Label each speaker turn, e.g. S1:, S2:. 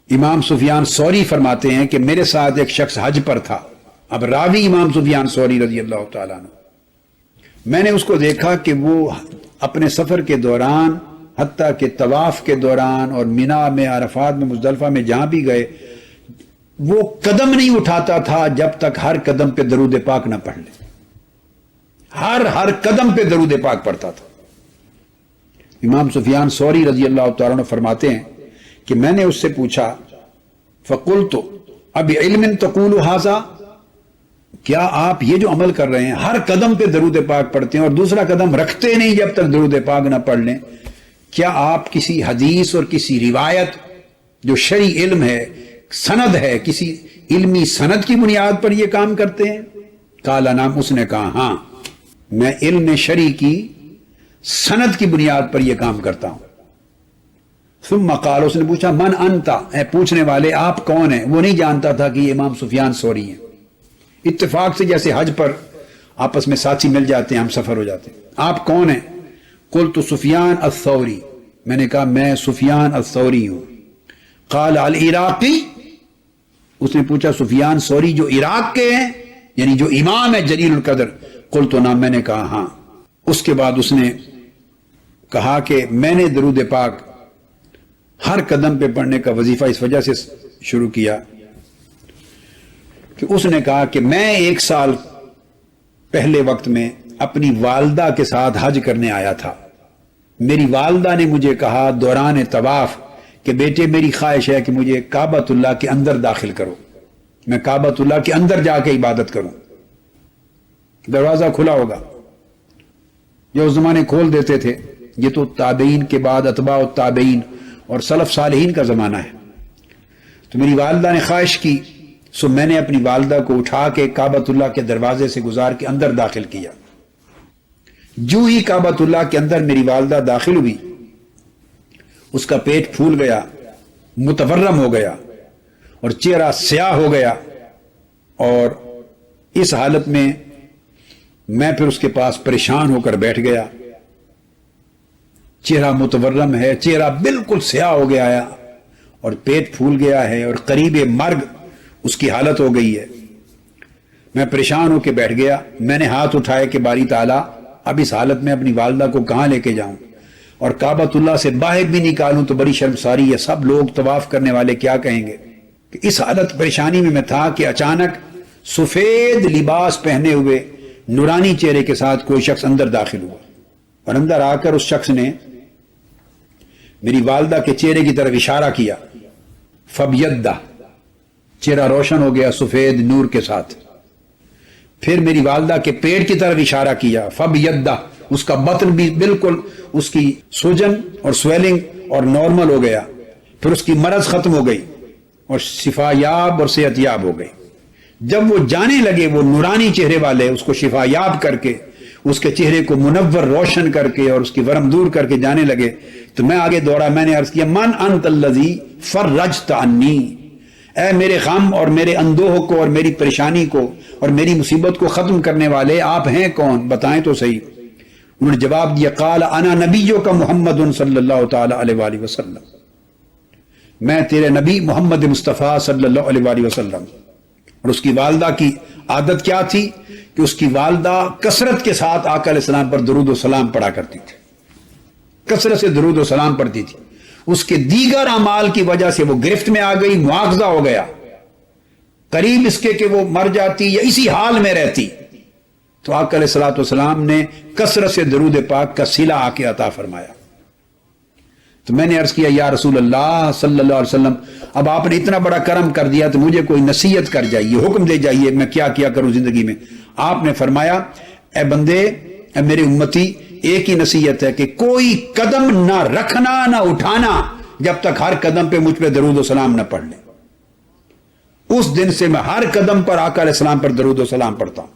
S1: امام سفیان ثوری فرماتے ہیں کہ میرے ساتھ ایک شخص حج پر تھا. اب راوی امام سفیان ثوری رضی اللہ تعالیٰ عنہ. میں نے اس کو دیکھا کہ وہ اپنے سفر کے دوران حتیٰ کہ طواف کے دوران اور مینا میں، عرفات میں، مزدلفہ میں جہاں بھی گئے، وہ قدم نہیں اٹھاتا تھا جب تک ہر قدم پہ درود پاک نہ پڑھ لے. ہر قدم پہ درود پاک پڑھتا تھا. امام سفیان ثوری رضی اللہ تعالیٰ عنہ فرماتے ہیں کہ میں نے اس سے پوچھا فقلت اب علم تقول ھذا، کیا آپ یہ جو عمل کر رہے ہیں ہر قدم پہ درود پاک پڑھتے ہیں اور دوسرا قدم رکھتے نہیں جب تک درود پاک نہ پڑھ لیں، کیا آپ کسی حدیث اور کسی روایت جو شرعی علم ہے، سند ہے، کسی علمی سند کی بنیاد پر یہ کام کرتے ہیں؟ قال نعم، اس نے کہا ہاں، میں علم شرعی کی سند کی بنیاد پر یہ کام کرتا ہوں. ثم قال، اس نے پوچھا من انت، اے پوچھنے والے آپ کون ہیں؟ وہ نہیں جانتا تھا کہ یہ امام سفیان ثوری ہیں. اتفاق سے جیسے حج پر آپس میں ساتھی مل جاتے ہیں، ہم سفر ہو جاتے ہیں. آپ کون ہیں؟ قلت سفیان الثوری، میں نے کہا میں سفیان الثوری ہوں. قال العراقی، اس نے پوچھا سفیان ثوری جو عراق کے ہیں، یعنی جو امام ہے جلیل القدر؟ قلت نعم، میں نے کہا ہاں. اس کے بعد اس نے کہا کہ میں نے درود پاک ہر قدم پہ پڑھنے کا وظیفہ اس وجہ سے شروع کیا کہ اس نے کہا کہ میں 1 سال پہلے وقت میں اپنی والدہ کے ساتھ حج کرنے آیا تھا. میری والدہ نے مجھے کہا دوران طواف کہ بیٹے میری خواہش ہے کہ مجھے کعبۃ اللہ کے اندر داخل کرو، میں کعبۃ اللہ کے اندر جا کے عبادت کروں. دروازہ کھلا ہوگا، جو اس زمانے کھول دیتے تھے. یہ تو تابعین کے بعد اتباع التابعین اور سلف صالحین کا زمانہ ہے. تو میری والدہ نے خواہش کی، سو میں نے اپنی والدہ کو اٹھا کے کعبۃ اللہ کے دروازے سے گزار کے اندر داخل کیا. جو ہی کعبۃ اللہ کے اندر میری والدہ داخل ہوئی، اس کا پیٹ پھول گیا، متورم ہو گیا اور چہرہ سیاہ ہو گیا. اور اس حالت میں میں پھر اس کے پاس پریشان ہو کر بیٹھ گیا. چہرہ متورم ہے، چہرہ بالکل سیاہ ہو گیا ہے اور پیٹ پھول گیا ہے اور قریب مرگ اس کی حالت ہو گئی ہے. میں پریشان ہو کے بیٹھ گیا. میں نے ہاتھ اٹھائے کہ باری تعالیٰ اب اس حالت میں اپنی والدہ کو کہاں لے کے جاؤں اور کعبۃ اللہ سے باہر بھی نکالوں تو بڑی شرمساری ہے، سب لوگ طواف کرنے والے کیا کہیں گے. کہ اس حالت پریشانی میں تھا کہ اچانک سفید لباس پہنے ہوئے نورانی چہرے کے ساتھ کوئی شخص اندر داخل ہوا اور اندر آ کر اس شخص نے میری والدہ کے چہرے کی طرف اشارہ کیا. فبیدہ، چہرہ روشن ہو گیا سفید نور کے ساتھ. پھر میری والدہ کے پیٹ کی طرف اشارہ کیا. فبیدہ، اس کا بطن بھی بالکل اس کی سوجن اور سویلنگ اور نارمل ہو گیا. پھر اس کی مرض ختم ہو گئی اور شفا یاب اور صحت یاب ہو گئی. جب وہ جانے لگے وہ نورانی چہرے والے اس کو شفا یاب کر کے، اس کے چہرے کو منور روشن کر کے اور اس کی ورم دور کر کے جانے لگے تو میں آگے دوڑا. میں نے عرض کیا من انت الذی فرجت عنی، اے میرے غم اور میرے اندوہ کو اور میری پریشانی کو اور میری مصیبت کو ختم کرنے والے آپ ہیں کون؟ بتائیں تو صحیح. انہوں نے جواب دیا قال انا نبیک محمد صلی اللہ تعالی علیہ وآلہ وسلم، میں تیرے نبی محمد مصطفیٰ صلی اللہ علیہ وآلہ وسلم. اور اس کی والدہ کی عادت کیا تھی کہ اس کی والدہ کثرت کے ساتھ آقا علیہ السلام پر درود و سلام پڑھا کرتی تھی، کثرت سے درود و سلام پڑھتی تھی. اس کے دیگر اعمال کی وجہ سے وہ گرفت میں آ گئی، مواخذہ ہو گیا، قریب اس کے کہ وہ مر جاتی یا اسی حال میں رہتی. تو آقا علیہ السلام نے کثرت سے درود پاک کا صلہ آ کے عطا فرمایا. تو میں نے عرض کیا یا رسول اللہ صلی اللہ علیہ وسلم، اب آپ نے اتنا بڑا کرم کر دیا تو مجھے کوئی نصیحت کر جائیے، حکم دے جائیے، میں کیا کیا کروں زندگی میں. آپ نے فرمایا اے بندے، اے میرے امتی، ایک ہی نصیحت ہے کہ کوئی قدم نہ رکھنا نہ اٹھانا جب تک ہر قدم پہ مجھ پہ درود و سلام نہ پڑھ لیں. اس دن سے میں ہر قدم پر آقا علیہ السلام پر درود و سلام پڑھتا ہوں.